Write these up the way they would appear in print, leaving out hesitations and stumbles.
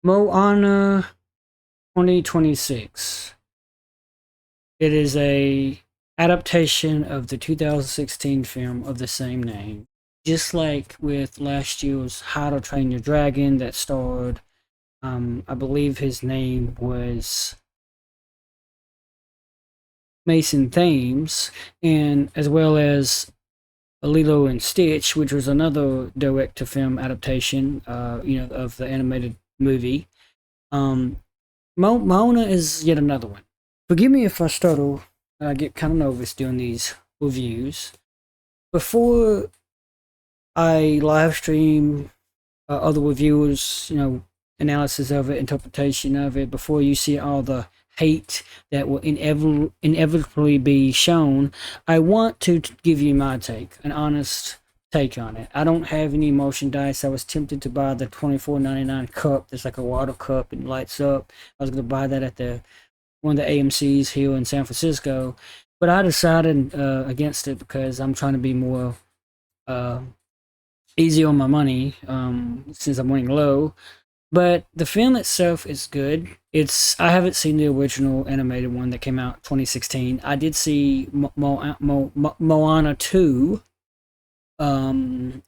Moana 2026. It is a adaptation of the 2016 film of the same name. Just like with last year's How to Train Your Dragon that starred, I believe his name was Mason Thames, and as well as Lilo and Stitch, which was another direct-to-film adaptation, of the animated movie. Um, Moana is yet another one. Forgive me if I stutter. I get kind of nervous doing these reviews. Before I live stream other reviewers, analysis of it, interpretation of it, before you see all the hate that will inevitably be shown, I want to give you my take, an honest take on it. I don't have any merchandise. I was tempted to buy the $24.99 cup. There's like a water cup and lights up. I was going to buy that at the one of the AMC's here in San Francisco, but I decided against it because I'm trying to be more uh, easy on my money since I'm running low. But the film itself is good. I haven't seen the original animated one that came out 2016. I did see Moana 2.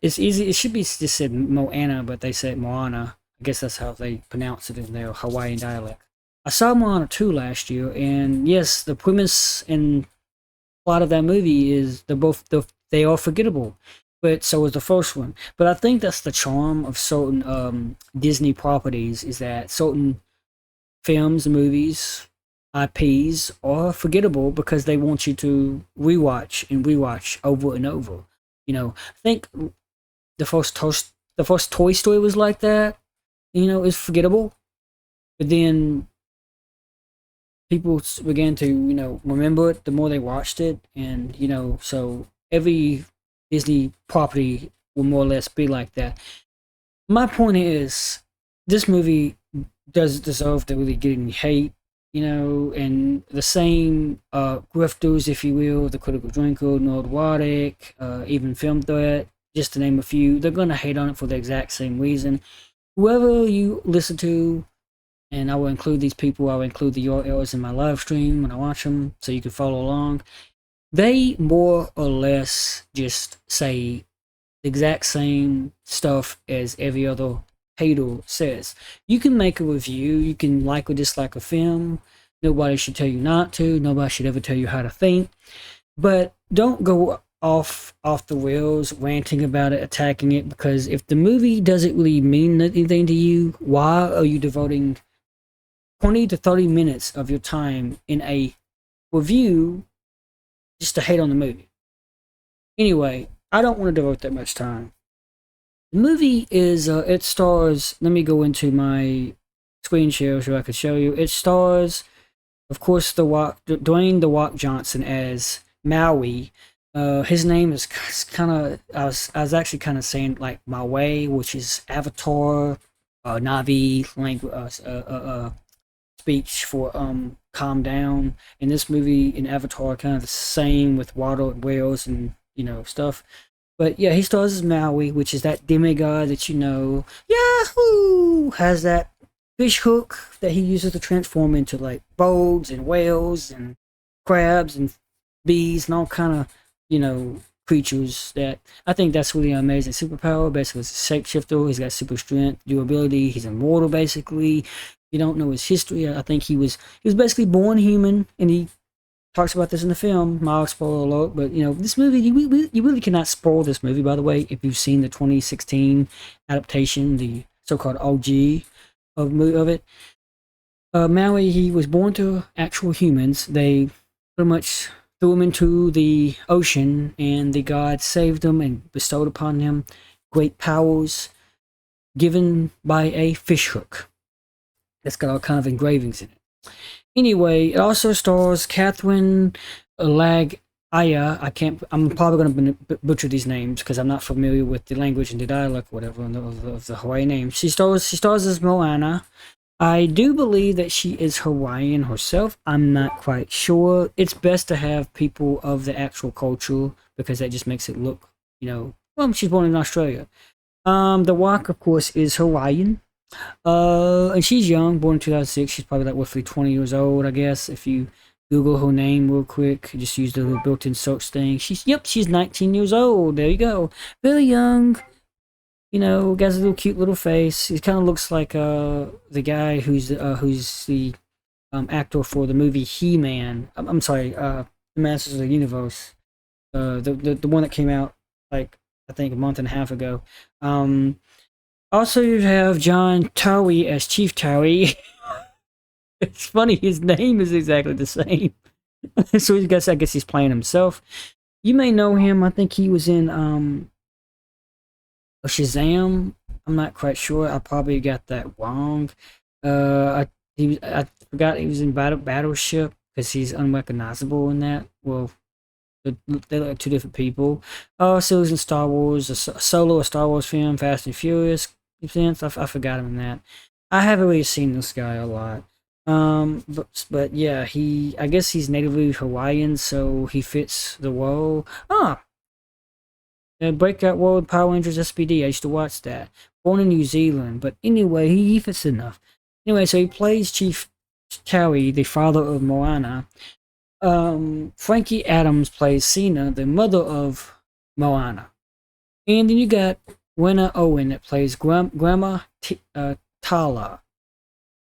It's easy. It should be just said Moana, but they say Moana. I guess that's how they pronounce it in their Hawaiian dialect. I saw Moana 2 last year, and yes, the premise and plot of that movie is they are forgettable, but so is the first one. But I think that's the charm of certain Disney properties, is that certain films, movies, IPs are forgettable because they want you to rewatch and rewatch over and over. I think the first Toy Story was like that. It's forgettable, but then people began to remember it the more they watched it, and so every Disney property will more or less be like that. My point is, this movie does deserve to really get any hate, and the same grifters, if you will, the critical drinker, Nordwatic, even Film Threat, just to name a few, they're gonna hate on it for the exact same reason. Whoever you listen to, and I will include these people. I will include the URLs in my live stream when I watch them, so you can follow along. They more or less just say the exact same stuff as every other hater says. You can make a review. You can like or dislike a film. Nobody should tell you not to. Nobody should ever tell you how to think. But don't go off the rails ranting about it, attacking it, because if the movie doesn't really mean anything to you, why are you devoting 20 to 30 minutes of your time in a review just to hate on the movie? Anyway, I don't want to devote that much time. The movie is, it stars, let me go into my screen share so I can show you. It stars, of course, Dwayne The Rock Johnson as Maui. His name is kind of, I was actually kind of saying like Maui, which is Avatar, Navi language, speech for calm down. In this movie, in Avatar, kind of the same with water and whales and stuff. But yeah, he stars as Maui, which is that demigod that Yahoo has that fish hook that he uses to transform into like birds and whales and crabs and bees and all kind of creatures. That I think that's really amazing superpower. Basically, it's a shapeshifter. He's got super strength, durability. He's immortal. Basically, you don't know his history. I think he was basically born human, and he talks about this in the film. Mild spoiler alert, but this movie, you really cannot spoil this movie. By the way, if you've seen the 2016 adaptation, the so-called OG of it, Maui, he was born to actual humans. They pretty much threw him into the ocean, and the gods saved him and bestowed upon him great powers given by a fish hook that's got all kind of engravings in it. Anyway, it also stars Catherine Lag Aya. I'm probably going to butcher these names because I'm not familiar with the language and the dialect, whatever, of the Hawaii name. She stars as Moana. I do believe that she is Hawaiian herself. I'm not quite sure. It's best to have people of the actual culture because that just makes it look, well, she's born in Australia. The Rock, of course, is Hawaiian. And she's young, born in 2006. She's probably like roughly 20 years old, I guess. If you Google her name real quick, just use the little built-in search thing. She's 19 years old. There you go. Very young. You know, got a little cute little face. He kind of looks like the guy who's the actor for the movie He-Man. I'm sorry, the Masters of the Universe. The one that came out like I think a month and a half ago. Also, you have John Towie as Chief Towie. It's funny, his name is exactly the same. So I guess he's playing himself. You may know him. I think he was in Shazam. I'm not quite sure. I probably got that wrong. I forgot he was in Battleship because he's unrecognizable in that. Well, they look like two different people. So he was in Star Wars, a Star Wars film, Fast and Furious. Sense I forgot him in that. I haven't really seen this guy a lot. But yeah, I guess he's natively Hawaiian, so he fits the role. Breakout World Power Rangers SPD. I used to watch that. Born in New Zealand, but anyway, he fits enough. Anyway, so he plays Chief Cowie, the father of Moana. Frankie Adams plays Cena, the mother of Moana. And then you got Winna Owen that plays Grandma Tala.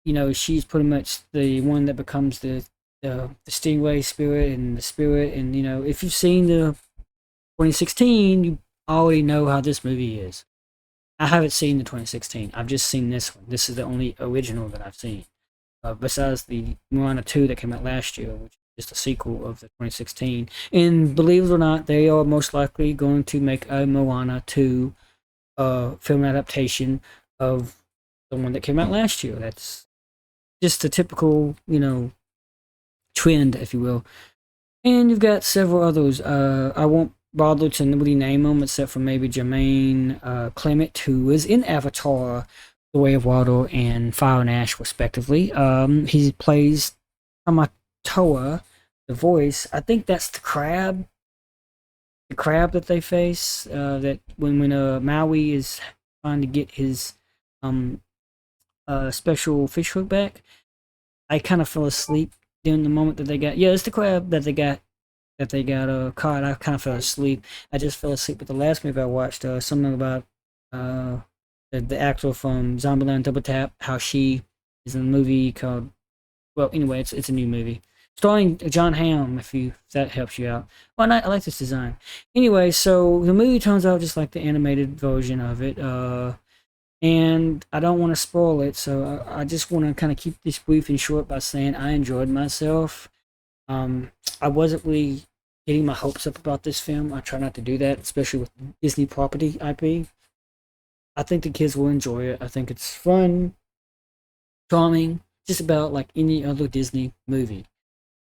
You know, she's pretty much the one that becomes the stingray spirit and the spirit. And, you know, if you've seen the 2016, you already know how this movie is. I haven't seen the 2016. I've just seen this one. This is the only original that I've seen. Besides the Moana 2 that came out last year, which is just a sequel of the 2016. And believe it or not, they are most likely going to make a Moana 2 film adaptation of the one that came out last year. That's just a typical, you know, trend, if you will. And you've got several others. I won't bother to really name them except for maybe Jermaine Clement, who is in Avatar, The Way of Water, and Fire and Ash, respectively. He plays Tamatoa, the voice. I think that's the crab. The crab that they face. That when Maui is trying to get his special fish hook back. I kind of fell asleep during the moment that they got. Yeah, it's the crab that they got caught. I kind of fell asleep. I just fell asleep with the last movie I watched. Something about the actor from Zombieland Double Tap. How she is in a movie called. Well, anyway, it's a new movie starring John Hamm. If that helps you out. Well, I like this design. Anyway, so the movie turns out just like the animated version of it. And I don't want to spoil it, so I just want to kind of keep this brief and short by saying I enjoyed myself. I wasn't really getting my hopes up about this film. I try not to do that, especially with Disney property IP. I think the kids will enjoy it. I think it's fun, charming, just about like any other Disney movie.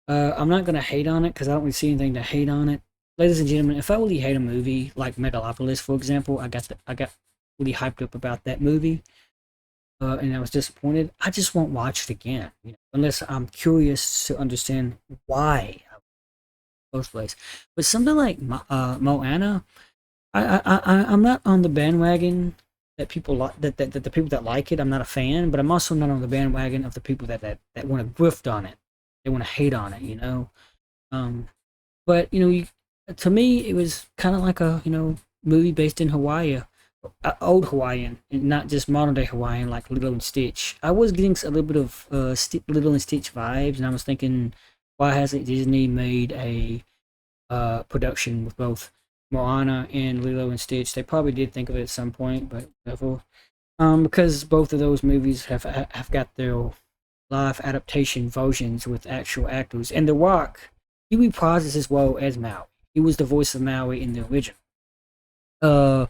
I'm not gonna hate on it because I don't really see anything to hate on it. Ladies and gentlemen, if I really hate a movie like Megalopolis, for example, I got really hyped up about that movie, and I was disappointed. I just won't watch it again, you know, unless I'm curious to understand why. First place, but something like Moana, I'm not on the bandwagon that people like that the people that like it. I'm not a fan, but I'm also not on the bandwagon of the people that want to grift on it. They want to hate on it, you know. But you know, to me, it was kind of like a movie based in Hawaii, old Hawaiian, and not just modern day Hawaiian like Lilo and Stitch. I was getting a little bit of Lilo and Stitch vibes, and I was thinking, why hasn't Disney made a production with both Moana and Lilo and Stitch? They probably did think of it at some point, but never. Because both of those movies have got their live adaptation versions with actual actors, and The Rock, he reprises his role as Maui. He was the voice of Maui in the original. Uh,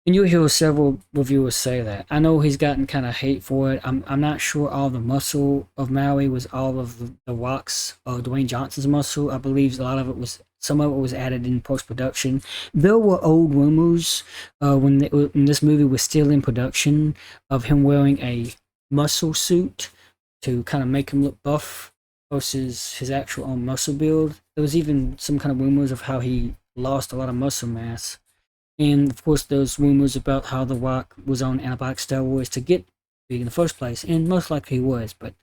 and you'll hear several reviewers say that. I know he's gotten kind of hate for it. I'm not sure all the muscle of Maui was all of the Rock's Dwayne Johnson's muscle. I believe a lot of it was some of it was added in post production. There were old rumors when this movie was still in production of him wearing a muscle suit to kind of make him look buff versus his actual own muscle build. There was even some kind of rumors of how he lost a lot of muscle mass. And of course, those rumors about how The Rock was on anabolic steroids to get be in the first place, and most likely he was. But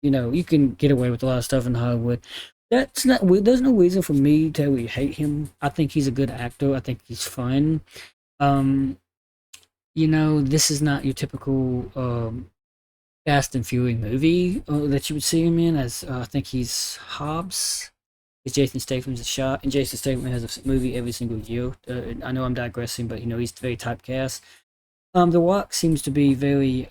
you can get away with a lot of stuff in Hollywood. That's not. There's no reason for me to really hate him. I think he's a good actor. I think he's fun. Um, this is not your typical Fast and Fury movie that you would see him in. As I think he's Hobbs. Because Jason Statham's a shot, and Jason Statham has a movie every single year. I know I'm digressing, but he's very typecast. The Rock seems to be very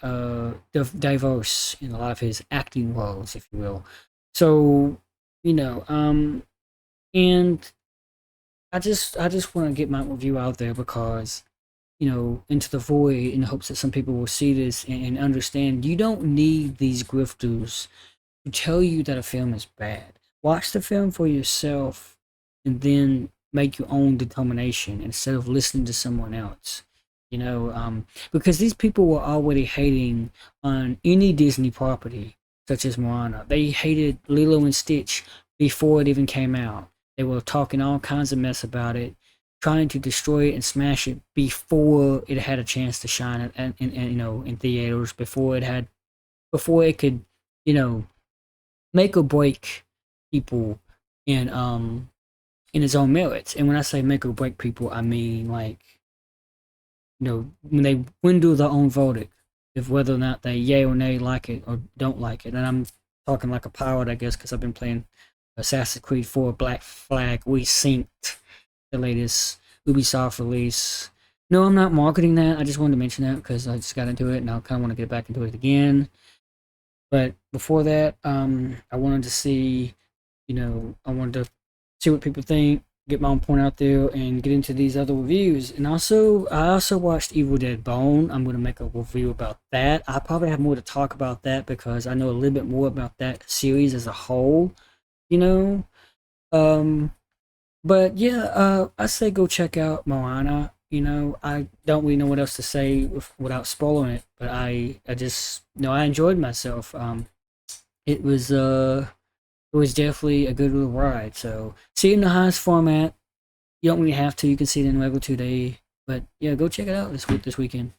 diverse in a lot of his acting roles, if you will. So, and I just want to get my review out there because into the void in the hopes that some people will see this and understand you don't need these grifters to tell you that a film is bad. Watch the film for yourself and then make your own determination instead of listening to someone else. Because these people were already hating on any Disney property, such as Moana. They hated Lilo and Stitch before it even came out. They were talking all kinds of mess about it, trying to destroy it and smash it before it had a chance to shine in theaters, before it could, you know, make or break people in in its own merits. And when I say make or break people, I mean like when they window their own verdict, if whether or not they yay or nay like it or don't like it. And I'm talking like a pirate, I guess, because I've been playing Assassin's Creed 4 Black Flag Resynced, the latest Ubisoft release. No, I'm not marketing that. I just wanted to mention that because I just got into it and I kind of want to get back into it again. But before that, I wanted to see, I wanted to see what people think, get my own point out there, and get into these other reviews. And also, I also watched Evil Dead Bone. I'm going to make a review about that. I probably have more to talk about that because I know a little bit more about that series as a whole, you know. Um, but yeah, I say go check out Moana. I don't really know what else to say without spoiling it, but I just I enjoyed myself. It was it was definitely a good little ride. So see it in the highest format. You don't really have to. You can see it in regular 2D. But yeah, go check it out this weekend.